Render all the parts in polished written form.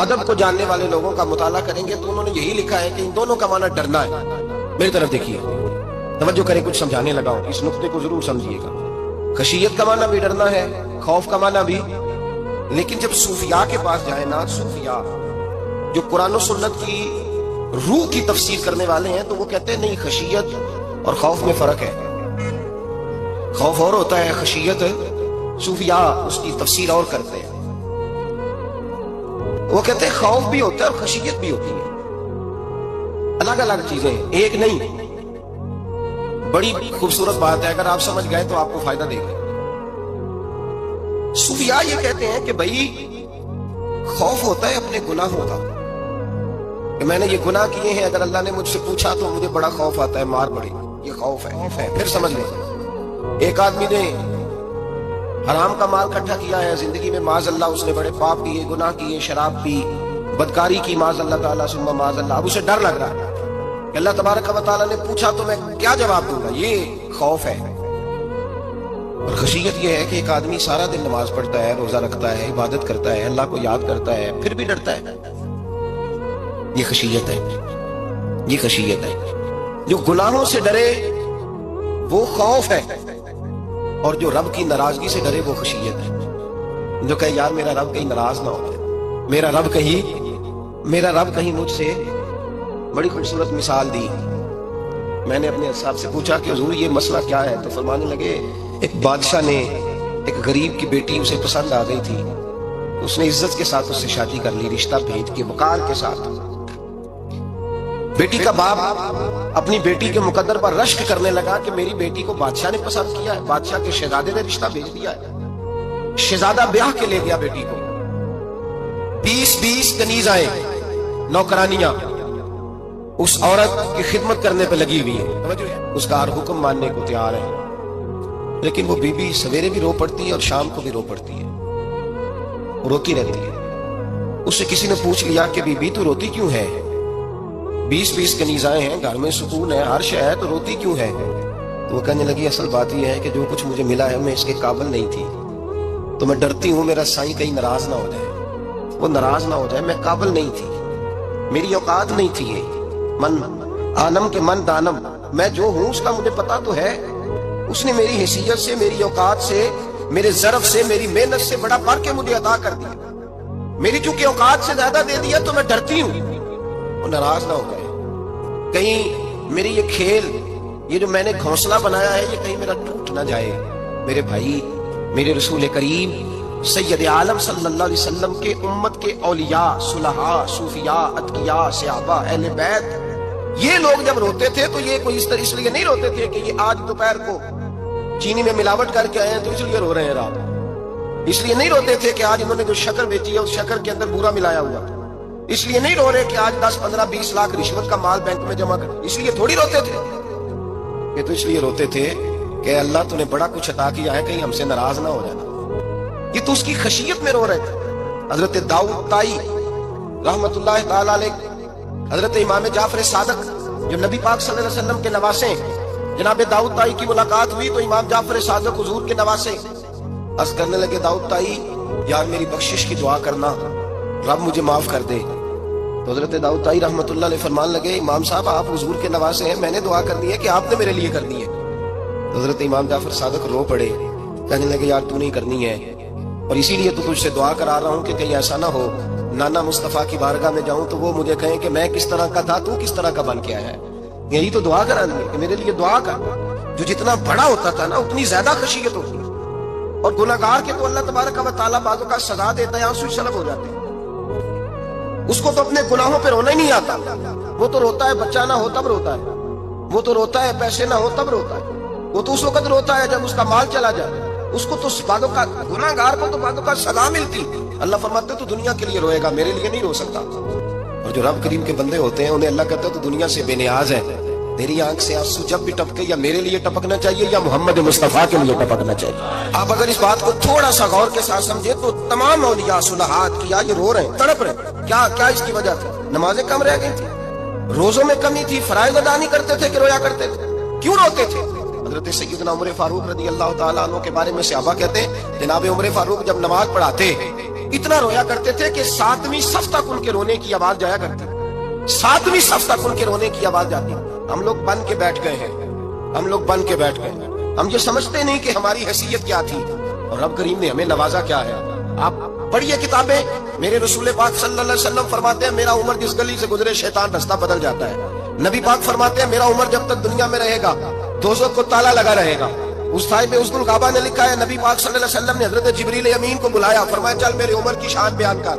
ادب کو جاننے والے لوگوں کا مطالعہ کریں گے تو انہوں نے یہی لکھا ہے کہ ان دونوں کا معنی ڈرنا ہے. میری طرف دیکھیے, توجہ کریں, کچھ سمجھانے لگا ہوں, اس نقطے کو ضرور سمجھیے گا. خشیت کا معنی بھی ڈرنا ہے, خوف کا معنی بھی. لیکن جب صوفیاء کے پاس جائیں نا, صوفیاء جو قرآن و سنت کی روح کی تفسیر کرنے والے ہیں, تو وہ کہتے ہیں نہیں, خشیت اور خوف میں فرق ہے. خوف اور ہوتا ہے, خشیت صوفیاء اس کی تفسیر اور کرتے ہیں. وہ کہتے ہیں خوف بھی ہوتا ہے اور خشیت بھی ہوتی ہے, الگ الگ چیزیں, ایک نہیں. بڑی خوبصورت بات ہے, اگر آپ سمجھ گئے تو آپ کو فائدہ دے گا. صوفیاء یہ کہتے ہیں کہ بھائی خوف ہوتا ہے اپنے گناہوں کا, کہ میں نے یہ گناہ کیے ہیں, اگر اللہ نے مجھ سے پوچھا تو مجھے بڑا خوف آتا ہے, مار پڑے, یہ خوف ہے. پھر سمجھ لیں, ایک آدمی نے حرام کا مال اکٹھا کیا ہے زندگی میں, معاذ اللہ اس نے بڑے پاپ کیے, گناہ کیے, شراب پی, بدکاری کی, معاذ اللہ تعالیٰ ثم معاذ اللہ. اب اسے ڈر لگ رہا ہے کہ اللہ تبارک و تعالیٰ نے پوچھا تو میں کیا جواب دوں گا. یہ خوف ہے. اور خشیت یہ ہے کہ ایک آدمی سارا دن نماز پڑھتا ہے, روزہ رکھتا ہے, عبادت کرتا ہے, اللہ کو یاد کرتا ہے, پھر بھی ڈرتا ہے. یہ خشیت ہے, یہ خشیت ہے. جو گناہوں سے ڈرے وہ خوف ہے, اور جو رب کی ناراضگی سے ڈرے وہ خشیت ہے. جو کہے یار میرا رب کہیں ناراض نہ ہو جائے, میرا رب کہیں مجھ سے. بڑی خوبصورت مثال دی. میں نے اپنے صاحب سے پوچھا کہ حضور یہ مسئلہ کیا ہے, تو فرمانے لگے ایک بادشاہ نے ایک غریب کی بیٹی اسے پسند آ گئی تھی, اس نے عزت کے ساتھ اس سے شادی کر لی, رشتہ بھیج کے وقار کے ساتھ. بیٹی کا باپ اپنی بیٹی کے مقدر پر رشک کرنے لگا کہ میری بیٹی کو بادشاہ نے پسند کیا ہے, بادشاہ کے شہزادے نے رشتہ بھیج دیا ہے. شہزادہ بیاہ کے لے گیا بیٹی کو. 20 کنیزائیں, نوکرانیاں اس عورت کی خدمت کرنے پہ لگی ہوئی ہیں, اس کا ہر حکم ماننے کو تیار ہے. لیکن وہ بی بی سویرے بھی رو پڑتی ہے اور شام کو بھی رو پڑتی ہے, روتی رہتی ہے. اس سے کسی نے پوچھ لیا کہ بی بی تو روتی کیوں ہے, 20 کنیزائیں ہیں, گھر میں سکون ہے, عرش ہے, تو روتی کیوں ہے؟ تو وہ کہنے لگی اصل بات یہ ہے کہ جو کچھ مجھے ملا ہے میں اس کے قابل نہیں تھی, تو میں ڈرتی ہوں میرا سائیں کہیں ناراض نہ ہو جائے. وہ ناراض نہ ہو جائے, میں قابل نہیں تھی, میری اوقات نہیں تھی. یہ من آنم کے من دانم, میں جو ہوں اس کا مجھے پتا تو ہے. اس نے میری حیثیت سے, میری اوقات سے, میرے ظرف سے, میری محنت سے بڑا بڑھ کے مجھے عطا کر دیا. میری چونکہ اوقات سے زیادہ دے دیا تو میں ڈرتی ہوں وہ ناراض نہ ہو جائے, کہیں میری یہ کھیل, یہ جو میں نے گھونسلہ بنایا ہے, یہ کہیں میرا ٹوٹ نہ جائے. میرے بھائی, میرے رسول کریم سید عالم صلی اللہ علیہ وسلم کے امت کے اولیاء, صلحاء, صوفیاء, اتقیاء, صحابہ, اہل بیت, یہ لوگ جب روتے تھے تو یہ کوئی اس لیے نہیں روتے تھے کہ یہ آج دوپہر کو چینی میں ملاوٹ کر کے آئے ہیں تو اس لیے رو رہے ہیں رات. اس لیے نہیں روتے تھے کہ آج انہوں نے جو شکر بیچی ہے اس شکر کے اندر بورا ملایا ہوا. اس لیے نہیں رو رہے کہ آج 10, 15, 20 لاکھ رشوت کا مال بینک میں جمع کر. اس لیے تھوڑی روتے تھے, یہ تو اس لیے روتے تھے کہ اللہ تو نے بڑا کچھ عطا کیا ہے, کہیں ہم سے ناراض نہ ہو جانا. یہ تو اس کی خشیت میں رو رہے تھے. حضرت داؤد طائی رحمت اللہ تعالی علیہ, حضرت امام جعفر صادق جو نبی پاک صلی اللہ علیہ وسلم کے نواسے, جناب داؤد طائی کی ملاقات ہوئی تو امام جعفر صادق حضور کے نواسے عرض کرنے لگے, داؤد طائی یار میری بخشش کی دعا کرنا, رب مجھے معاف کر دے. تو حضرت داؤد طائی رحمت اللہ علیہ فرمان لگے, امام صاحب آپ حضور کے نواسے ہیں, میں نے دعا کرنی ہے کہ آپ نے میرے لیے کرنی ہے. تو حضرت امام جعفر صادق رو پڑے, کہنے لگے یار تو نہیں کرنی ہے, اور اسی لیے تو تجھ سے دعا کرا رہا ہوں کہ کہیں ایسا نہ ہو نانا مصطفیٰ کی بارگاہ میں جاؤں تو وہ مجھے کہیں کہ میں کس طرح کا تھا, تو کس طرح کا بن کے آیا ہے. یہی تو دعا کرانی ہے کہ میرے لیے دعا کر. جو جتنا بڑا ہوتا تھا نا اتنی زیادہ خشیت ہوتی, اور گناہگار کے تو اللہ تبارک و تعالیٰ بعضوں کا سزا دیتا ہے, آنسو سلب ہو جاتے ہیں. اس کو تو اپنے گناہوں پہ رونا ہی نہیں آتا. وہ تو روتا ہے بچہ نہ ہو تب روتا ہے, وہ تو روتا ہے پیسے نہ ہو تب روتا ہے, وہ تو اس وقت روتا ہے جب اس کا مال چلا جائے. اس کو تو بعدوں کا, گناہگار کو تو بعدوں کا سزا ملتی. اللہ فرماتے تو دنیا کے لیے روئے گا, میرے لیے نہیں رو سکتا. اور جو رب کریم کے بندے ہوتے ہیں انہیں اللہ کہتا ہے تو دنیا سے بے نیاز ہے, تیری آنکھ سے آنسو جب بھی ٹپکے یا میرے لیے ٹپکنا چاہیے یا محمد مصطفیٰ کے لیے ٹپکنا چاہیے. آپ اگر اس بات کو تھوڑا سا غور کے ساتھ سمجھے تو تمام اولیاء صلحات کیا یہ رو رہے ہیں, تڑپ رہے ہیں. کیا اس کی وجہ تھی؟ نمازیں کم رہ گئی تھی, روزوں میں کمی تھی, فرائض ادا نہیں کرتے تھے کہ رویا کرتے تھے. کیوں روتے تھے؟ حضرت سیدنا عمر فاروق رضی اللہ تعالیٰ عنہ کے بارے میں صحابہ کہتے ہیں جناب عمر فاروق جب نماز پڑھاتے اتنا رویا کرتے تھے کہ 7ویں صف تک ان کے رونے کی آواز جایا کرتی، 7ویں صف تک ان کے رونے کی آواز جاتی۔ ہم لوگ بن کے بیٹھ گئے ہیں، ہم لوگ بن کے بیٹھ گئے ہیں، ہم یہ سمجھتے نہیں کہ ہماری حیثیت کیا تھی اور رب کریم نے ہمیں نوازا کیا ہے۔ آپ پڑھیے کتابیں، میرے رسول پاک صلی اللہ علیہ وسلم فرماتے ہیں میرا عمر جس گلی سے گزرے شیطان رستہ بدل جاتا ہے۔ نبی پاک فرماتے ہیں میرا عمر جب تک دنیا میں رہے گا دوزخ کو تالا لگا رہے گا۔ اس صاحب اس الغابہ نے لکھا ہے نبی پاک صلی اللہ علیہ وسلم نے حضرت جبریل امین کو بلایا، فرمایا چل میرے عمر کی شان بیان کر۔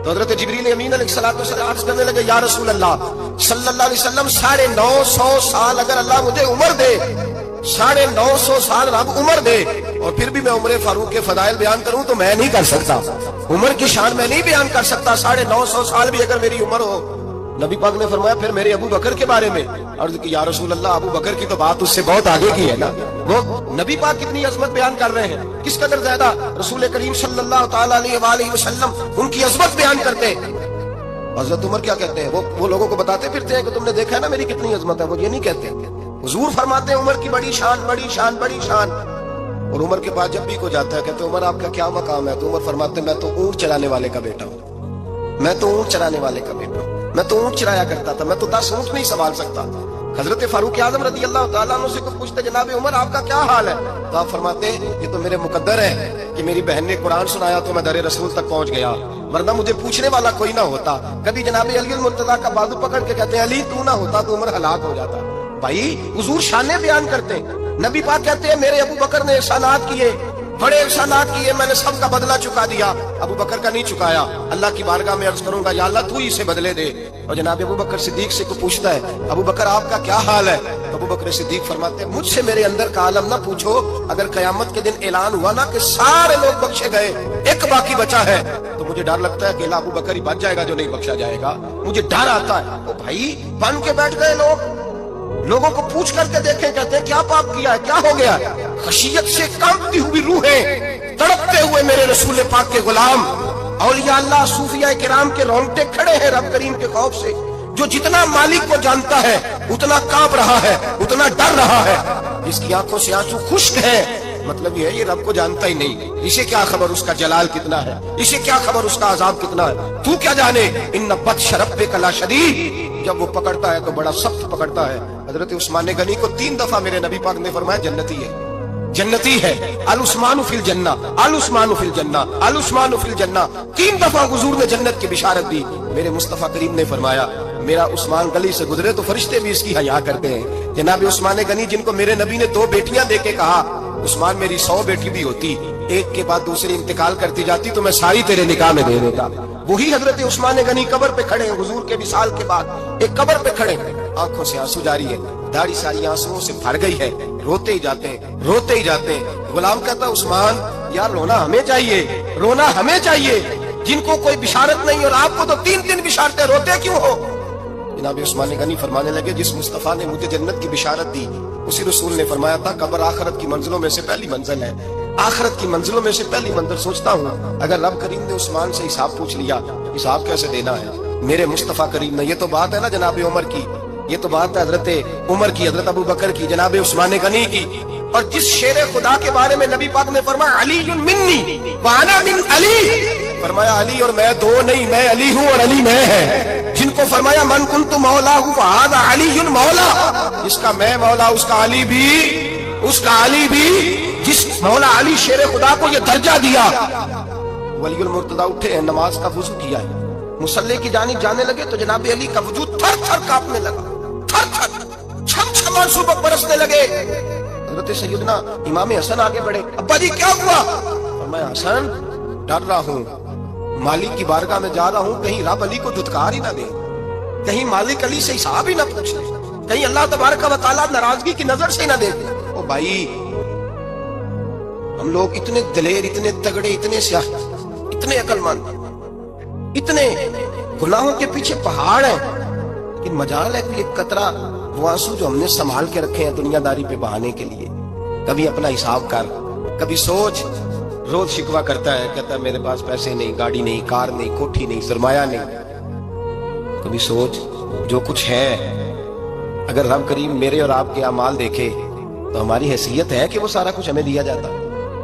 تو حضرت جبریل امین علیہ السلام عرض کرنے لگے یا رسول اللہ صلی اللہ علیہ وسلم 950 سال اگر اللہ مجھے عمر دے، 950 سال رب عمر دے اور پھر بھی میں عمر فاروق کے فضائل بیان کروں تو میں نہیں کر سکتا، عمر کی شان میں نہیں بیان کر سکتا، 950 سال بھی اگر میری عمر ہو۔ نبی پاک نے فرمایا پھر میرے ابو بکر کے بارے میں، عرض کی یا رسول اللہ ابو بکر کی تو بات اس سے بہت آگے کی ہے نا، وہ نبی پاک کتنی عظمت بیان کر رہے ہیں، کس قدر زیادہ رسول کریم صلی اللہ تعالی علیہ وآلہ وسلم ان کی عظمت بیان کرتے ہیں۔ حضرت عمر کیا کہتے ہیں، وہ لوگوں کو بتاتے پھرتے ہیں کہ تم نے دیکھا ہے نا میری کتنی عظمت ہے، وہ یہ نہیں کہتے۔ حضور فرماتے ہیں عمر کی بڑی شان، بڑی شان، بڑی شان۔ اور عمر کے بعد جب بھی کو جاتا ہے کہتے ہیں عمر آپ کا کیا مقام ہے، تو عمر فرماتے ہیں میں تو اونٹ چرانے والے کا بیٹا ہوں، میں تو اونٹ چرانے والے کا بیٹا ہوں، میں تو اونٹ چرایا کرتا تھا، میں تو 10 اونٹ نہیں سنبھال سکتا۔ حضرت فاروق اعظم رضی اللہ تعالیٰ عنہ سے کوئی پوچھتے جناب عمر آپ کا کیا حال ہے، تو آپ فرماتے ہیں یہ تو میرے مقدر ہے کہ میری بہن نے قرآن سنایا تو میں در رسول تک پہنچ گیا، ورنہ مجھے پوچھنے والا کوئی نہ ہوتا۔ کبھی جناب علی المرتضیٰ کا بازو پکڑ کے کہتے ہیں علی تو نہ ہوتا تو عمر ہلاک ہو جاتا۔ بھائی حضور شانیں بیان کرتے ہیں، نبی پاک کہتے ہیں میرے ابو بکر نے احسانات کیے، بڑے احسانات کیے، میں نے سب کا بدلہ چکا دیا، ابو بکر کا نہیں چکایا۔ اللہ کی بارگاہ میں عرض کروں گا یا اللہ تو ہی اسے بدلے دے۔ اور جناب ابو بکر صدیق سے کوئی پوچھتا ہے ابو بکر آپ کا کیا حال ہے، تو ابو بکر صدیق فرماتے ہیں مجھ سے میرے اندر کا عالم نہ پوچھو، اگر قیامت کے دن اعلان ہوا نا کہ سارے لوگ بخشے گئے ایک باقی بچا ہے تو مجھے ڈر لگتا ہے کہ ابو بکر ہی بچ جائے گا جو نہیں بخشا جائے گا، مجھے ڈر آتا ہے۔ تو بھائی بن کے بیٹھ گئے لوگوں کو پوچھ کر کے دیکھیں، کہتے ہیں کیا پاپ کیا ہے، کیا ہو گیا؟ خشیت سے کانپتی ہوئی روحیں، تڑپتے ہوئے میرے رسول پاک کے غلام، اولیاء اللہ صوفیاء کرام کے رونگٹے کھڑے ہیں رب کریم کے خوف سے، جو جتنا مالک کو جانتا ہے اتنا کانپ رہا ہے، اتنا ڈر رہا ہے، جس کی آنکھوں سے آنسو خشک ہے، مطلب یہ ہے یہ رب کو جانتا ہی نہیں، اسے کیا خبر اس کا جلال کتنا ہے، اسے کیا خبر اس کا عذاب کتنا ہے، تو کیا جانے ان بطش ربک لشدید، جب وہ پکڑتا ہے تو بڑا سخت پکڑتا ہے۔ حضرت عثمان غنی کو 3 دفعہ میرے نبی پاک نے فرمایا جنتی ہے، جنتی ہے، العثمان فی الجنہ، العثمان فی الجنہ، العثمان فی الجنہ، 3 دفعہ حضور نے جنت کی بشارت دی۔ میرے مصطفیٰ کریم نے فرمایا میرا عثمان گلی سے گزرے تو فرشتے بھی اس کی حیا کرتے ہیں۔ جناب عثمان غنی جن کو میرے نبی نے 2 بیٹیاں دے کے کہا عثمان میری 100 بیٹی بھی ہوتی، ایک کے بعد دوسری انتقال کرتی جاتی تو میں ساری تیرے نکاح میں دے دیتا۔ وہی حضرت عثمان غنی قبر پہ کھڑے ہیں حضور کے وصال کے بعد، ایک قبر پہ کھڑے ہیں، آنکھوں سے آنسو جاری ہے، داڑھی ساری آنسوؤں سے بھر گئی ہے، روتے ہی جاتے ہیں، روتے ہی جاتے ہیں۔ غلام کہتا عثمان یار رونا ہمیں چاہیے، رونا ہمیں چاہیے، جن کو کوئی بشارت نہیں اور آپ کو تو 3 بشارتیں، روتے کیوں ہو؟ جناب عثمان غنی فرمانے لگے جس مصطفیٰ نے مجھے جنت کی بشارت دی اسی رسول نے فرمایا تھا قبر آخرت کی منزلوں میں سے پہلی منزل ہے، آخرت کی منزلوں میں سے پہلی منزل۔ سوچتا ہوں اگر رب کریم نے عثمان سے حساب پوچھ لیا حساب کیسے دینا ہے میرے مصطفیٰ کریم نے؟ یہ تو بات ہے نا جناب عمر کی، یہ تو بات ہے حضرت عمر کی، حضرت ابو بکر کی، جناب عثمان غنی کی۔ اور جس شیر خدا کے بارے میں نبی پاک نے فرمایا علی منی وانا من علی، فرمایا علی اور میں 2 نہیں، میں علی ہوں اور علی میں ہے۔ جن کو فرمایا من کنت مولا فہذا علی مولا، جس کا میں مولا اس کا علی بھی، اس کا علی بھی، جس مولا علی شیر خدا کو یہ درجہ دیا۔ ولی المرتضیٰ اٹھے ہیں، نماز کا وضو کیا ہے، مصلی کی جانب جانے لگے تو جناب علی کا وجود تھر تھر کانپنے لگا، تھر تھر چھم چھم آنسو برسنے لگے۔ حضرت سیدنا امام حسن آگے بڑھے، ابا جی کیا ہوا؟ فرمایا حسن ڈر رہا ہوں، مالک کی بارگاہ میں جا رہا ہوں، کہیں رب علی کو دھتکار ہی نہ دے، کہیں مالک علی سے حساب ہی نہ پوچھ لے، کہیں اللہ تبارک و تعالیٰ ناراضگی کی نظر سے ہی نہ دیکھے۔ او بھائی ہم لوگ اتنے دلیر، اتنے تگڑے، اتنے سیاہ، اتنے عقل مند، اتنے گناہوں کے پیچھے پہاڑ ہیں، لیکن مجال ہے کوئی ایک قطرہ وہ آنسو جو ہم نے سنبھال کے رکھے ہیں دنیا داری پہ بہانے کے لیے۔ کبھی اپنا حساب کر، کبھی سوچ، روز شکوہ کرتا ہے، کہتا ہے میرے پاس پیسے نہیں، گاڑی نہیں، کار نہیں، کوٹھی نہیں، سرمایہ نہیں۔ کبھی سوچ جو کچھ ہے اگر رب کریم میرے اور آپ کے اعمال دیکھے تو ہماری حیثیت ہے کہ وہ سارا کچھ ہمیں دیا جاتا؟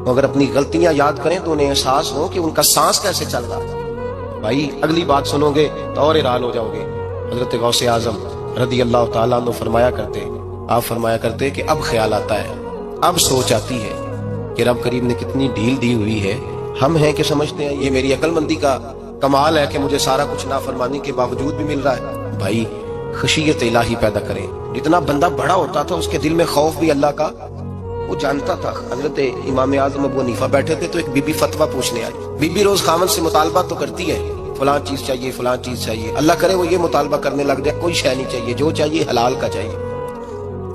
وہ اگر اپنی غلطیاں یاد کریں تو انہیں احساس ہو کہ ان کا سانس کیسے چل رہا ہے۔ بھائی اگلی بات سنو گے تو اور حیران ہو جاؤ گے۔ حضرت غوث اعظم رضی اللہ تعالیٰ عنہ فرمایا کرتے کہ اب خیال آتا ہے، اب سوچ آتی ہے کہ رب کریم نے کتنی ڈھیل دی ہوئی ہے۔ ہم ہیں کہ سمجھتے ہیں یہ میری عقل مندی کا کمال ہے کہ مجھے سارا کچھ نافرمانی کے باوجود بھی مل رہا ہے۔ بھائی خشیت الہی پیدا کریں۔ جتنا بندہ بڑا ہوتا تھا اس کے دل میں خوف بھی اللہ کا وہ جانتا تھا۔ حضرت امام اعظم ابو حنیفہ بیٹھے تھے تو ایک بی بی فتویٰ پوچھنے آئی۔ بی بی روز خاوند سے مطالبہ تو کرتی ہے، فلاں چیز چاہیے، فلاں چیز چاہیے، اللہ کرے وہ یہ مطالبہ کرنے لگ جائے کوئی شے نہیں چاہیے، جو چاہیے حلال کا چاہیے۔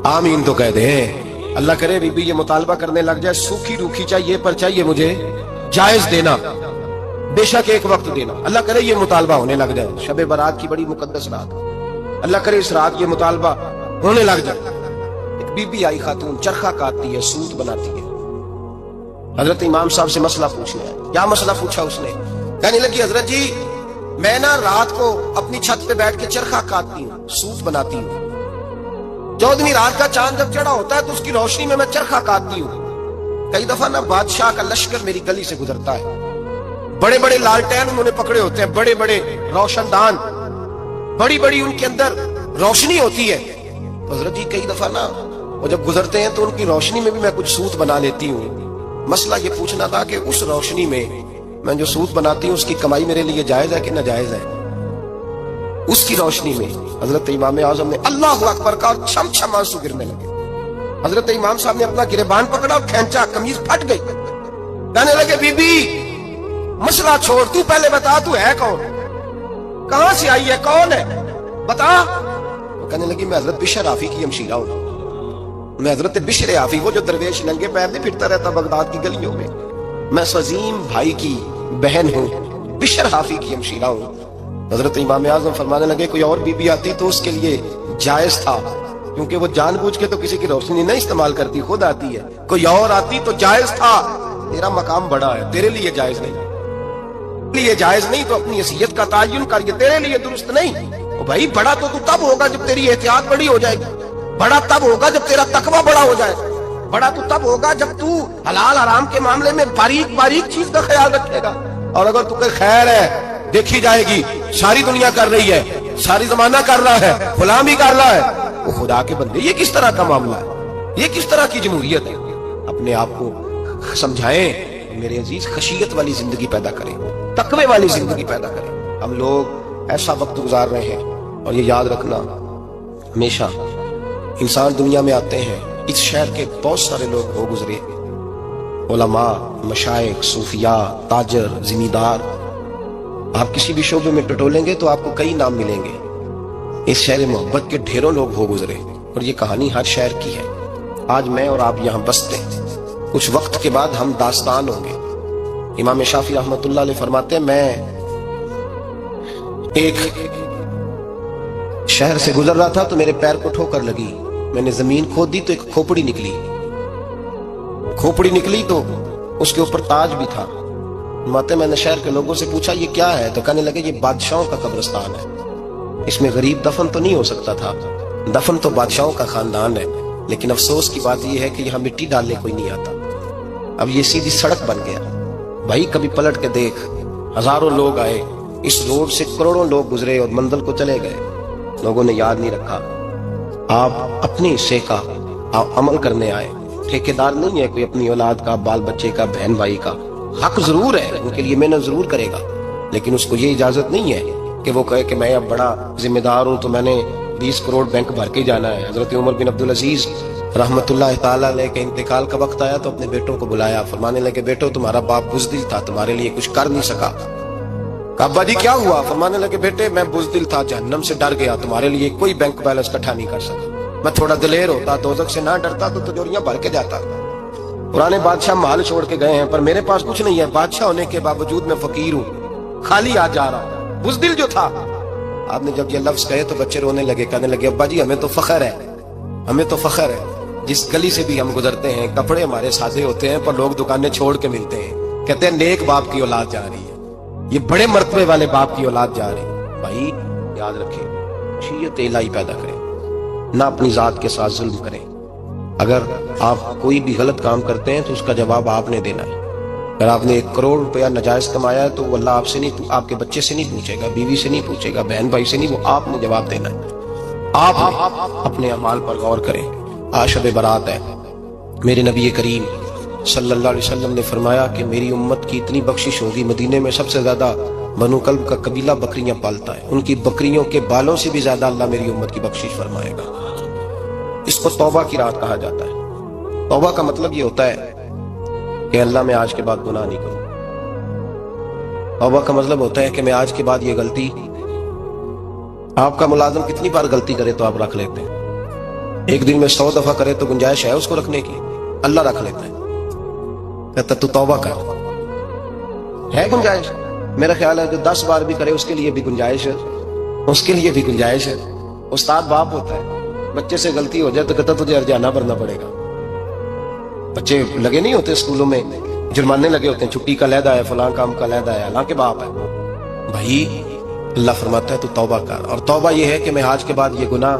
آمین تو کہہ دیں۔ اللہ کرے بی بی یہ مطالبہ کرنے لگ جائے سوکھی روکھی چاہیے پر چاہیے مجھے جائز دینا، بے شک ایک وقت دینا۔ اللہ کرے یہ مطالبہ ہونے لگ جائے، شب برات کی بڑی مقدس رات، اللہ کرے اس رات یہ مطالبہ ہونے لگ جائے۔ ایک بی بی آئی خاتون، چرخہ کاٹتی ہے، سوت بناتی ہے، حضرت امام صاحب سے مسئلہ پوچھنے آئے۔ کیا مسئلہ پوچھا اس نے؟ کہنے لگی حضرت جی میں نا رات کو اپنی چھت پہ بیٹھ کے چرخہ کاٹتی ہوں، سوت بناتی ہوں، 14ویں رات کا چاند جب چڑھا ہوتا ہے تو اس کی روشنی میں چرخہ کاٹتی ہوں۔ کئی دفعہ نا بادشاہ کا لشکر میری گلی سے گزرتا ہے، بڑے بڑے لالٹین انہوں نے پکڑے ہوتے ہیں، بڑے بڑے روشن دان، بڑی بڑی ان کے اندر روشنی ہوتی ہے۔ تو حضرت جی کئی دفعہ نا وہ جب گزرتے ہیں تو ان کی روشنی میں بھی میں کچھ سوت بنا لیتی ہوں۔ مسئلہ یہ پوچھنا تھا کہ اس روشنی میں جو سوت بناتی ہوں اس کی کمائی میرے لیے جائز ہے کہ ناجائز ہے؟ اس کی روشنی میں حضرت امام اعظم نے اللہ اکبر کہا اور چھم چھم آنسو گرنے لگے۔ حضرت امام صاحب نے اپنا گریبان پکڑا اور کھینچا، قمیض پھٹ گئی۔ کہنے لگے بی بی مسئلہ چھوڑ، تو پہلے بتا تو ہے کون، کہاں سے آئی ہے، کون ہے، بتا۔ وہ کہنے لگی میں حضرت بشر حافی کی ہمشیرہ ہوں، میں حضرت بشر حافی، وہ جو درویش ننگے پیر نہیں پھرتا رہتا بغداد کی گلیوں میں، میں عظیم بھائی کی بہن ہوں، بشر حافی کی ہمشیرہ ہوں۔ حضرت امام اعظم فرمانے لگے کوئی اور بی بی آتی تو اس کے لیے جائز تھا، کیونکہ وہ جان بوجھ کے تو کسی کی روشنی نہیں استعمال کرتی، خود آتی ہے، کوئی اور آتی تو جائز تھا۔ تیرا مقام بڑا ہے، تیرے لیے جائز نہیں، لیے جائز نہیں تو اپنی حیثیت کا تعین کر، یہ تیرے لیے درست نہیں۔ بھائی بڑا تو تب ہوگا جب تیری احتیاط بڑی ہو جائے گی، بڑا تب ہوگا جب تیرا تقوی بڑا ہو جائے، بڑا تو تب ہوگا جب تو حلال حرام کے معاملے میں باریک باریک چیز کا خیال رکھے گا۔ اور اگر تو کہ خیر ہے دیکھی جائے گی، ساری دنیا کر رہی ہے، ساری زمانہ کر رہا ہے، فلاں بھی کر رہا ہے، وہ خدا کے بندے یہ کس طرح کا معاملہ ہے، یہ کس طرح کی جمہوریت ہے؟ اپنے آپ کو سمجھائیں میرے عزیز، خشیت والی زندگی پیدا کریں، تقوی والی زندگی پیدا کریں۔ ہم لوگ ایسا وقت گزار رہے ہیں، اور یہ یاد رکھنا ہمیشہ انسان دنیا میں آتے ہیں، اس شہر کے بہت سارے لوگ ہو گزرے، علماء، مشائخ، صوفیاء، تاجر، زمیندار، آپ کسی بھی شعبے میں ٹٹولیں گے تو آپ کو کئی نام ملیں گے۔ اس شہر محبت کے ڈھیروں لوگ ہو گزرے، اور یہ کہانی ہر شہر کی ہے۔ آج میں اور آپ یہاں بستے ہیں، کچھ وقت کے بعد ہم داستان ہوں گے۔ امام شافعی رحمۃ اللہ علیہ فرماتے ہیں میں ایک شہر سے گزر رہا تھا تو میرے پیر کو ٹھوکر لگی، میں نے زمین کھود دی تو ایک کھوپڑی نکلی تو اس کے اوپر تاج بھی تھا۔ میں نے شہر کے لوگوں سے پوچھا یہ کیا ہے؟ تو کہنے لگے یہ بادشاہوں کا قبرستان ہے، اس میں غریب دفن تو نہیں ہو سکتا تھا، دفن تو بادشاہوں کا خاندان ہے، لیکن افسوس کی بات یہ ہے کہ یہاں مٹی ڈالنے کوئی نہیں آتا۔ اب یہ سیدھی سڑک بن گیا۔ بھائی کبھی پلٹ کے دیکھ، ہزاروں لوگ آئے، اس روڈ سے کروڑوں لوگ گزرے اور منزل کو چلے گئے، لوگوں نے یاد نہیں رکھا۔ آپ اپنے حصے کا عمل کرنے آئے، ٹھیکیدار نہیں ہے کوئی اپنی اولاد کا، بال بچے کا، بہن بھائی کا۔ حق ضرور ہے، ان کے لیے محنت ضرور کرے گا، لیکن اس کو یہ اجازت نہیں ہے کہ وہ کہے کہ میں اب بڑا ذمہ دار ہوں تو میں نے 20 کروڑ بینک بھر کے جانا ہے۔ حضرت عمر بن عبدالعزیز رحمت اللہ تعالیٰ علیہ کے انتقال کا وقت آیا تو اپنے بیٹوں کو بلایا، فرمانے لگے بیٹو تمہارا باپ بزدل تھا، تمہارے لیے کچھ کر نہیں سکا۔ کہا ابا جی کیا ہوا؟ فرمانے لگے بیٹے میں بزدل تھا، جہنم سے ڈر گیا، تمہارے لیے کوئی بینک بیلنس اکٹھا نہیں کر سکا، میں تھوڑا دلیر ہوتا، دوزخ سے نہ ڈرتا تو تجوریاں بھر کے جاتا۔ پرانے بادشاہ محل چھوڑ کے گئے ہیں پر میرے پاس کچھ نہیں ہے، بادشاہ ہونے کے باوجود میں فقیر ہوں، خالی آ جا رہا ہوں، بزدل جو تھا۔ آپ نے جب یہ لفظ کہے تو بچے رونے لگے، کہنے لگے ابا جی ہمیں تو فخر ہے، ہمیں تو فخر ہے، جس گلی سے بھی ہم گزرتے ہیں کپڑے ہمارے سادے ہوتے ہیں پر لوگ دکانیں چھوڑ کے ملتے ہیں، کہتے ہیں نیک باپ کی اولاد جا رہی ہے، یہ بڑے مرتبے والے باپ کی اولاد جا رہی ہے۔ بھائی یاد رکھیں، خشیت الہی پیدا کریں، نہ اپنی ذات کے ساتھ ظلم کریں، اگر آپ کوئی بھی غلط کام کرتے ہیں تو اس کا جواب آپ نے دینا ہے. اگر آپ نے 1 کروڑ روپیہ ناجائز کمایا ہے تو وہ اللہ آپ سے نہیں، آپ کے بچے سے نہیں پوچھے گا، بیوی سے نہیں پوچھے گا، بہن بھائی سے نہیں، وہ آپ نے جواب دینا ہے. آپ اپنے اعمال پر غور کریں. آج شب برات ہے. میرے نبی کریم صلی اللہ علیہ وسلم نے فرمایا کہ میری امت کی اتنی بخشش ہوگی، مدینے میں سب سے زیادہ بنو کلب کا قبیلہ بکریاں پالتا ہے، ان کی بکریوں کے بالوں سے بھی زیادہ اللہ میری امت کی بخشش فرمائے گا. اس کو توبہ کی رات کہا جاتا ہے. توبہ کا مطلب یہ ہوتا ہے کہ اللہ میں آج کے بعد گناہ نہیں کروں. توبہ کا مطلب ہوتا ہے کہ میں آج کے بعد یہ غلطی، آپ کا ملازم کتنی بار غلطی کرے تو آپ رکھ لیتے ہیں؟ ایک دن میں 100 دفعہ کرے تو گنجائش ہے اس کو رکھنے کی؟ اللہ رکھ لیتا ہے، کہتا تو توبہ کر. ہے گنجائش؟ میرا خیال ہے جو 10 بار بھی کرے اس کے لیے بھی گنجائش ہے، اس کے لیے بھی گنجائش ہے. استاد باپ ہوتا ہے، بچے سے غلطی ہو جائے تو کہتا تجھے ارجانہ بھرنا پڑے گا. بچے لگے نہیں ہوتے اسکولوں میں، جرمانے لگے ہوتے ہیں، چھٹی کا علیحدہ ہے، فلاں کام کا علیحدہ ہے، حالانکہ باپ ہے. بھائی اللہ فرماتا ہے تو توبہ کر. اور توبہ یہ ہے کہ میں آج کے بعد یہ گناہ،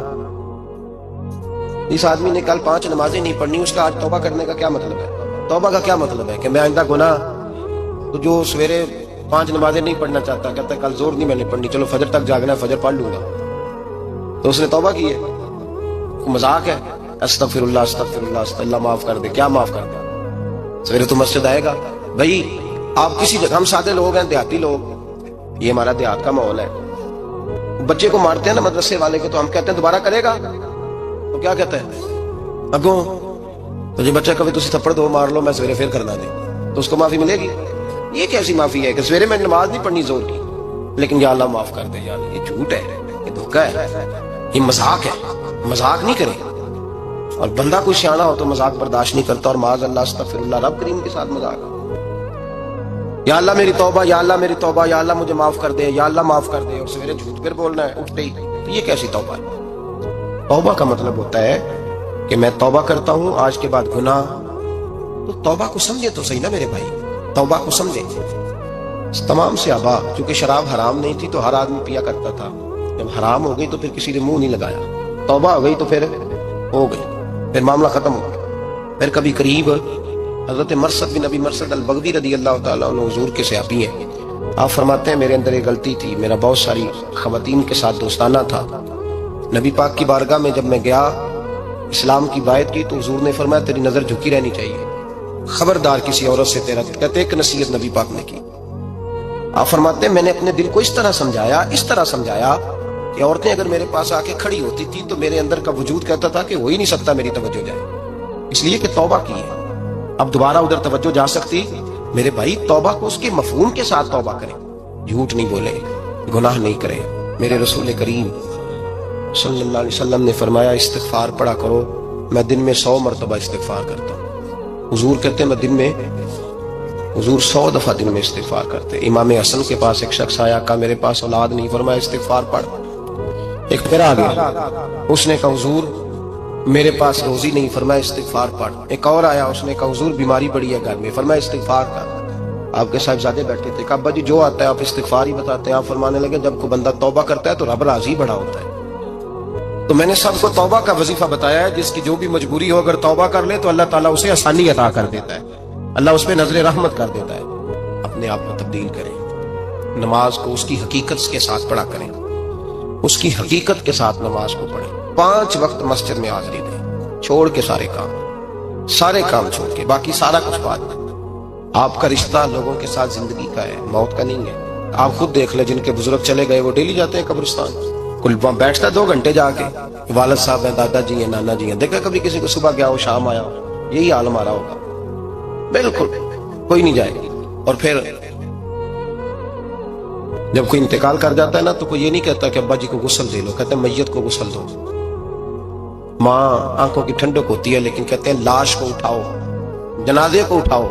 اس آدمی نے کل 5 نمازیں نہیں پڑھنی، اس کا آج توبہ کرنے کا کیا مطلب ہے؟ توبہ کا کیا مطلب ہے کہ میں آئندہ گناہ، تو جو سویرے 5 نمازیں نہیں پڑھنا چاہتا کہتا ہے کل زور نہیں میں نے پڑھنی، چلو فجر تک جاگنا ہے، فجر پڑھ لوں گا، تو اس نے توبہ کی ہے. مذاق ہے. استغفر اللہ استغفر اللہ استغفر اللہ، معاف کر دے. کیا معاف کر دے؟ سویرے تو مسجد آئے گا. بھائی آپ کسی جگہ، ہم سادے لوگ ہیں، دیہاتی لوگ، یہ ہمارا دیہات کا ماحول ہے. بچے کو مارتے ہیں نا مدرسے والے کو، تو ہم کہتے ہیں دوبارہ کرے گا، تو کیا کہتا ہے؟ اگوں تو جی بچہ کبھی تسی تھپڑ دو مار لو میں سویرے پھر کرنا دے، تو اس کو معافی ملے گی؟ یہ کیسی معافی ہے کہ سویرے میں نماز نہیں پڑھنی زور کی، لیکن یا اللہ معاف کر دے. یا اللہ، یہ جھوٹ ہے، یہ دھوکہ ہے، یہ مذاق ہے. مذاق نہیں کرے. اور بندہ کوئی سیانا ہو تو مذاق برداشت نہیں کرتا، اور معاذ اللہ استغفر اللہ، رب کریم کے ساتھ مذاق. یا اللہ میری توبہ، یا اللہ میری توبہ، یا اللہ مجھے معاف کر دے، یا اللہ معاف کر دے، اور سویرے جھوٹ پھر بولنا ہے اٹھتے ہی. تو یہ کیسی توبہ ہے؟ توبہ کا مطلب ہوتا ہے کہ میں توبہ کرتا ہوں آج کے بعد گناہ. تو توبہ کو سمجھے تو صحیح نا میرے بھائی، توبہ کو سمجھے. تمام سے آبا، چونکہ شراب حرام نہیں تھی تو ہر آدمی پیا کرتا تھا، جب حرام ہو گئی تو پھر کسی نے منہ نہیں لگایا. توبہ ہو گئی تو پھر ہو گئی، پھر معاملہ ختم ہو گیا. پھر کبھی قریب حضرت مرثد بن نبی مرثد البغوی رضی اللہ تعالیٰ عنہ حضور کے صحابی ہیں. آپ فرماتے ہیں میرے اندر ایک غلطی تھی، میرا بہت ساری خواتین کے ساتھ دوستانہ تھا. نبی پاک کی بارگاہ میں جب میں گیا، اسلام کی بائت کی، تو حضور نے فرمایا تیری نظر جھکی رہنی چاہیے، خبردار کسی عورت سے تیرا. کہتے ایک نصیحت نبی پاک نے کی. آپ فرماتے ہیں میں نے اپنے دل کو اس طرح سمجھایا کہ عورتیں اگر میرے پاس آ کے کھڑی ہوتی تھی تو میرے اندر کا وجود کہتا تھا کہ ہو ہی نہیں سکتا میری توجہ جائے، اس لیے کہ توبہ کی ہے. اب دوبارہ ادھر توجہ جا سکتی؟ میرے بھائی توبہ کو اس کے مفہوم کے ساتھ توبہ کریں، جھوٹ نہیں بولے، گناہ نہیں کرے. میرے رسول کریم صلی اللہ علیہ وسلم نے فرمایا استغفار پڑھا کرو. میں دن میں 100 مرتبہ استغفار کرتا ہوں. حضور کہتے ہیں میں دن میں، حضور 100 دفعہ دن میں استغفار کرتے. امام حسن کے پاس ایک شخص آیا، کہا میرے پاس اولاد نہیں، فرمایا استغفار پڑھ. ایک پھر آ گیا، اس نے کہا حضور میرے پاس روزی نہیں، فرمایا استغفار پڑھ. ایک اور آیا، اس نے کہا حضور بیماری پڑی ہے گھر میں، فرمایا استغفار کر. آپ کے صاحبزادے بیٹھے تھے، کہا ابا جی جو آتا ہے آپ استغفار ہی بتاتے ہیں. آپ فرمانے لگے جب کوئی بندہ توبہ کرتا ہے تو رب راضی بڑا ہوتا ہے. تو میں نے سب کو توبہ کا وظیفہ بتایا ہے، جس کی جو بھی مجبوری ہو اگر توبہ کر لے تو اللہ تعالیٰ اسے آسانی عطا کر دیتا ہے، اللہ اس پہ نظر رحمت کر دیتا ہے. اپنے آپ کو تبدیل کریں، نماز کو اس کی حقیقت کے ساتھ پڑھا کریں، اس کی حقیقت کے ساتھ نماز کو پڑھیں. 5 وقت مسجد میں حاضری دیں، چھوڑ کے سارے کام چھوڑ کے، باقی سارا کچھ بعد میں. آپ کا رشتہ لوگوں کے ساتھ زندگی کا ہے، موت کا نہیں ہے. آپ خود دیکھ لیں، جن کے بزرگ چلے گئے وہ ڈیلی جاتے ہیں قبرستان، کل بیٹھتا 2 گھنٹے جا کے، والد صاحب ہیں، دادا جی ہیں، نانا جی ہیں. دیکھا کبھی کسی کو صبح گیا ہو شام آیا ہو؟ یہی حال ہمارا ہوگا، بالکل کوئی نہیں جائے گا. اور پھر جب کوئی انتقال کر جاتا ہے نا تو کوئی یہ نہیں کہتا کہ ابا جی کو غسل دے لو، کہتے ہیں میت کو غسل دو. ماں آنکھوں کی ٹھنڈک ہوتی ہے، لیکن کہتے ہیں لاش کو اٹھاؤ، جنازے کو اٹھاؤ.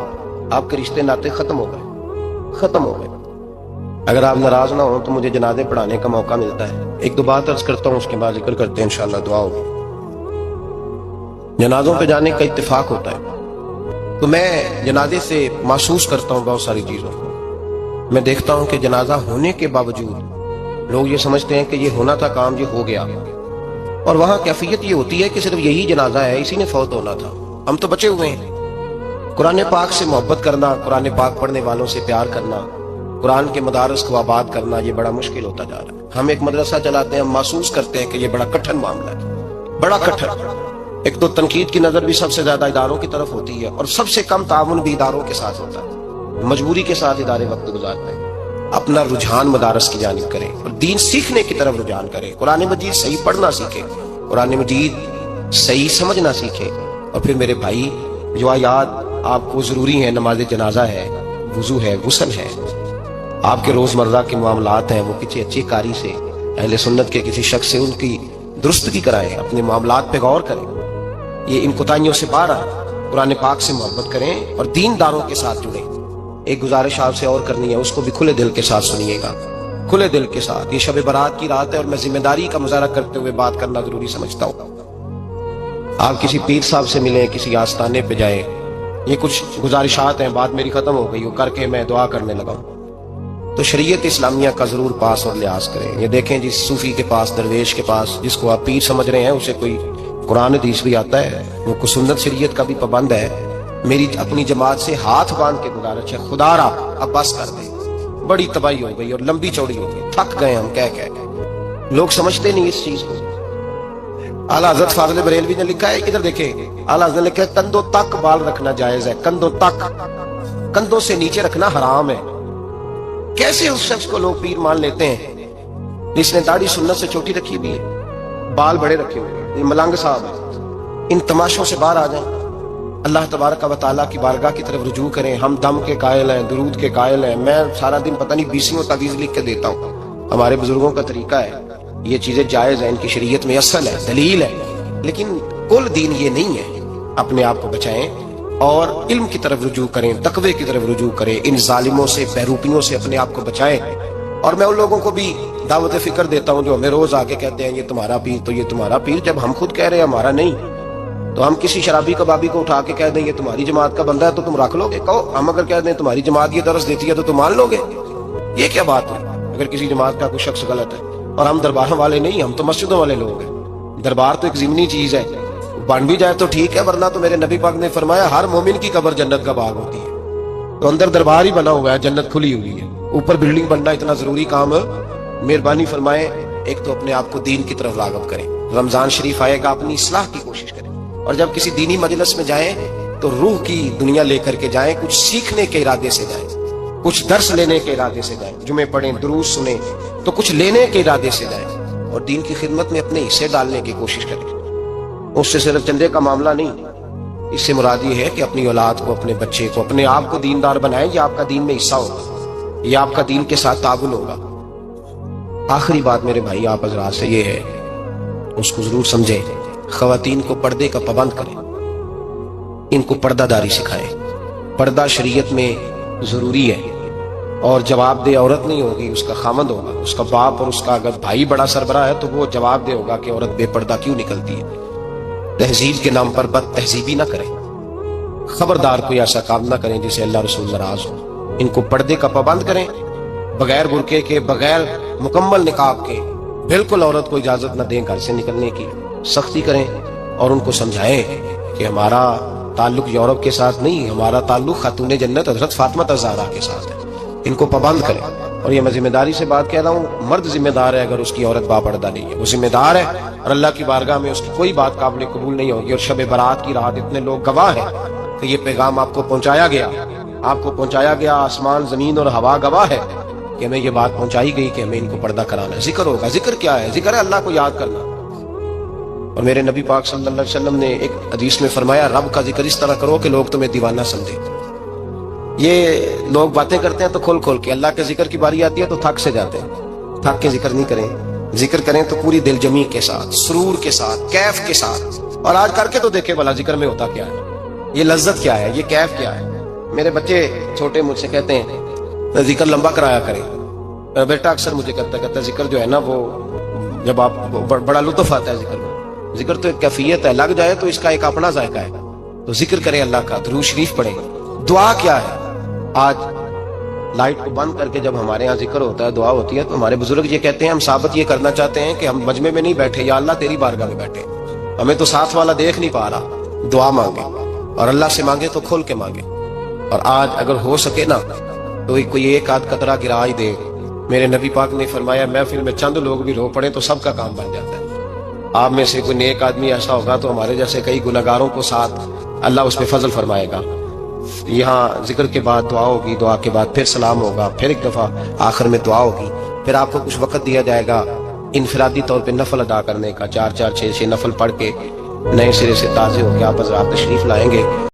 آپ کے رشتے ناطے ختم ہو گئے. اگر آپ ناراض نہ ہوں تو مجھے جنازے پڑھانے کا موقع ملتا ہے. 1-2 بات عرض کرتا ہوں، اس کے بعد ذکر کرتے ہیں انشاءاللہ، دعا ہوگی. جنازوں پہ جانے کا اتفاق ہوتا ہے، تو میں جنازے سے محسوس کرتا ہوں بہت ساری چیزوں کو. میں دیکھتا ہوں کہ جنازہ ہونے کے باوجود لوگ یہ سمجھتے ہیں کہ یہ ہونا تھا کام، یہ ہو گیا. اور وہاں کیفیت یہ ہوتی ہے کہ صرف یہی جنازہ ہے، اسی نے فوت ہونا تھا، ہم تو بچے ہوئے ہیں۔ قرآن پاک سے محبت کرنا، قرآن پاک پڑھنے والوں سے پیار کرنا، قرآن کے مدارس کو آباد کرنا، یہ بڑا مشکل ہوتا جا رہا ہے۔ ہم ایک مدرسہ چلاتے ہیں، ہم محسوس کرتے ہیں کہ یہ بڑا کٹھن معاملہ ہے، بڑا کٹھن۔ ایک تو تنقید کی نظر بھی سب سے زیادہ اداروں کی طرف ہوتی ہے، اور سب سے کم تعاون بھی اداروں کے ساتھ ہوتا ہے، مجبوری کے ساتھ ادارے وقت گزارتے ہیں۔ اپنا رجحان مدارس کی جانب کریں اور دین سیکھنے کی طرف رجحان کریں، قرآن مجید صحیح پڑھنا سیکھیں، قرآن مجید صحیح سمجھنا سیکھیں۔ اور پھر میرے بھائی، جو آیات آپ کو ضروری ہیں، نماز جنازہ ہے، وضو ہے، غسل ہے، آپ کے روزمرہ کے معاملات ہیں، وہ کسی اچھی کاری سے، اہل سنت کے کسی شخص سے ان کی درستگی کرائیں، اپنے معاملات پہ غور کریں، یہ ان کوتاہیوں سے باہر آئیں، قرآن پاک سے محبت کریں اور دینداروں کے ساتھ جڑیں۔ ایک گزارش آپ سے اور کرنی ہے، اس کو بھی کھلے دل کے ساتھ سنیے گا، کھلے دل کے ساتھ۔ یہ شب برات کی رات ہے اور میں ذمہ داری کا مظاہرہ کرتے ہوئے بات کرنا ضروری سمجھتا ہوں۔ آپ کسی پیر صاحب سے ملیں، کسی آستانے پہ جائیں، یہ کچھ گزارشات ہیں، بات میری ختم ہو گئی، وہ کر کے میں دعا کرنے لگا ہوں، تو شریعت اسلامیہ کا ضرور پاس اور لحاظ کریں۔ یہ دیکھیں، جس صوفی کے پاس، درویش کے پاس، جس کو آپ پیر سمجھ رہے ہیں، اسے کوئی قرآن حدیث بھی آتا ہے، وہ کوئی سنت شریعت کا بھی پابند ہے۔ میری اپنی جماعت سے ہاتھ باندھ کے گزارش ہے، خدا را اب بس کر دیں، بڑی تباہی ہو گئی اور لمبی چوڑی ہو گئی، تھک گئے ہم کہہ کے۔ لوگ سمجھتے نہیں اس چیز کو۔ اعلیٰ حضرت فاضل بریلوی نے لکھا ہے، ادھر دیکھیں، اعلیٰ حضرت نے لکھا ہے کندھوں تک بال رکھنا جائز ہے، کندھوں تک، کندھوں سے نیچے رکھنا حرام ہے۔ کیسے اس شخص کو لوگ پیر مان لیتے ہیں جس نے داڑھی سنت سے چھوٹی رکھی بھی ہے، بال بڑے رکھے ہوئے ہیں، یہ ملنگ صاحب ہے۔ ان تماشوں سے باہر آ جائیں، اللہ تبارک و تعالیٰ کی بارگاہ کی طرف رجوع کریں۔ ہم دم کے قائل ہیں، درود کے قائل ہیں، میں سارا دن پتہ نہیں 20 تعویذ لکھ کے دیتا ہوں، ہمارے بزرگوں کا طریقہ ہے، یہ چیزیں جائز ہیں، ان کی شریعت میں اصل ہے، دلیل ہے، لیکن کل دین یہ نہیں ہے۔ اپنے آپ کو بچائیں اور علم کی طرف رجوع کریں، تقوی کی طرف رجوع کریں، ان ظالموں سے، بہروپیوں سے اپنے آپ کو بچائیں۔ اور میں ان لوگوں کو بھی دعوت فکر دیتا ہوں جو ہمیں روز آگے کہتے ہیں یہ تمہارا پیر، تو یہ تمہارا پیر، جب ہم خود کہہ رہے ہیں ہمارا نہیں، تو ہم کسی شرابی کبابی کو اٹھا کے کہہ دیں یہ تمہاری جماعت کا بندہ ہے تو تم رکھ لو گے؟ کہو، ہم اگر کہہ دیں تمہاری جماعت یہ درس دیتی ہے تو تم مان لو گے؟ یہ کیا بات ہے؟ اگر کسی جماعت کا کوئی شخص غلط ہے، اور ہم درباروں والے نہیں، ہم تو مسجدوں والے لوگ ہیں۔ دربار تو ایک ضمنی چیز ہے، بن بھی جائے تو ٹھیک ہے، ورنہ تو میرے نبی پاک نے فرمایا ہر مومن کی قبر جنت کا باغ ہوتی ہے، تو اندر دربار ہی بنا ہوا ہے، جنت کھلی ہوئی ہے، اوپر بلڈنگ بننا اتنا ضروری کام ہے؟ مہربانی فرمائیں، ایک تو اپنے آپ کو دین کی طرف راغب کریں، رمضان شریف آئے گا، اپنی اصلاح کی کوشش کریں، اور جب کسی دینی مجلس میں جائیں تو روح کی دنیا لے کر کے جائیں، کچھ سیکھنے کے ارادے سے جائیں، کچھ درس لینے کے ارادے سے جائیں، جمعے پڑھیں، دروس سنیں، تو کچھ لینے کے ارادے سے جائیں، اور دین کی خدمت میں اپنے حصے ڈالنے کی کوشش کریں۔ اس سے صرف چندے کا معاملہ نہیں، اس سے مراد یہ ہے کہ اپنی اولاد کو، اپنے بچے کو، اپنے آپ کو دیندار بنائیں، یہ آپ کا دین میں حصہ ہوگا، یہ آپ کا دین کے ساتھ تعاون ہوگا۔ آخری بات میرے بھائی آپ حضرات سے یہ ہے، اس کو ضرور سمجھیں، خواتین کو پردے کا پابند کریں، ان کو پردہ داری سکھائیں۔ پردہ شریعت میں ضروری ہے، اور جواب دہ عورت نہیں ہوگی، اس کا خامند ہوگا، اس کا باپ، اور اس کا اگر بھائی بڑا سربراہ ہے تو وہ جواب دہ ہوگا کہ عورت بے پردہ کیوں نکلتی ہے۔ تہذیب کے نام پر بد تہذیبی نہ کریں، خبردار کوئی ایسا کام نہ کریں جسے اللہ رسول ناراض ہو۔ ان کو پردے کا پابند کریں، بغیر برقعے کے، بغیر مکمل نقاب کے، بالکل عورت کو اجازت نہ دیں گھر سے نکلنے کی، سختی کریں، اور ان کو سمجھائیں کہ ہمارا تعلق یورپ کے ساتھ نہیں، ہمارا تعلق خاتون جنت حضرت فاطمہ الزہرا کے ساتھ ہے۔ ان کو پابند کریں، اور یہ میں ذمہ داری سے بات کہہ رہا ہوں، مرد ذمہ دار ہے اگر اس کی عورت باپردہ نہیں ہے، وہ ذمہ دار ہے، اور اللہ کی بارگاہ میں اس کی کوئی بات قابل قبول نہیں ہوگی۔ اور شب برات کی رات اتنے لوگ گواہ ہیں کہ یہ پیغام آپ کو پہنچایا گیا، آپ کو پہنچایا گیا، آسمان زمین اور ہوا گواہ ہے کہ ہمیں یہ بات پہنچائی گئی کہ ہمیں ان کو پردہ کرانا ہے۔ ذکر ہوگا، ذکر کیا ہے؟ ذکر ہے اللہ کو یاد کرنا۔ اور میرے نبی پاک صلی اللہ علیہ وسلم نے ایک حدیث میں فرمایا، رب کا ذکر اس طرح کرو کہ لوگ تمہیں دیوانہ سمجھیں۔ یہ لوگ باتیں کرتے ہیں تو کھول کھول کے، اللہ کے ذکر کی باری آتی ہے تو تھک سے جاتے ہیں، تھک کے ذکر نہیں کریں، ذکر کریں تو پوری دل جمی کے ساتھ، سرور کے ساتھ، کیف کے ساتھ۔ اور آج کر کے تو دیکھیں بھلا ذکر میں ہوتا کیا ہے، یہ لذت کیا ہے، یہ کیف کیا ہے۔ میرے بچے چھوٹے مجھ سے کہتے ہیں ذکر لمبا کرایا کریں، بیٹا اکثر مجھے کہتا ہے ذکر جو ہے نا وہ جب آپ بڑا لطف آتا ہے ذکر میں، ذکر تو ایک کیفیت ہے، لگ جائے تو اس کا ایک اپنا ذائقہ ہے، تو ذکر کریں اللہ کا، درود شریف پڑھیں۔ دعا کیا ہے؟ آج لائٹ کو بند کر کے جب ہمارے ہاں ذکر ہوتا ہے، دعا ہوتی ہے، تو ہمارے بزرگ یہ کہتے ہیں ہم ثابت یہ کرنا چاہتے ہیں کہ ہم مجمع میں نہیں بیٹھے، یا اللہ تیری بارگاہ میں بیٹھے، ہمیں تو ساتھ والا دیکھ نہیں پا رہا، دعا مانگے اور اللہ سے مانگے تو کھول کے مانگے۔ اور آج اگر ہو سکے نا تو کوئی ایک آدھ قطرہ گرا ہی دے۔ میرے نبی پاک نے فرمایا محفل میں چند لوگ بھی رو پڑے تو سب کا کام بن جاتا ہے۔ آپ میں سے کوئی نیک آدمی ایسا ہوگا تو ہمارے جیسے کئی گنہگاروں کو ساتھ اللہ اس پہ فضل فرمائے گا۔ یہاں ذکر کے بعد دعا ہوگی، دعا کے بعد پھر سلام ہوگا، پھر ایک دفعہ آخر میں دعا ہوگی، پھر آپ کو کچھ وقت دیا جائے گا انفرادی طور پہ نفل ادا کرنے کا، 4 4 6 6 نفل پڑھ کے نئے سرے سے تازے ہو کے آپ حضرات تشریف لائیں گے۔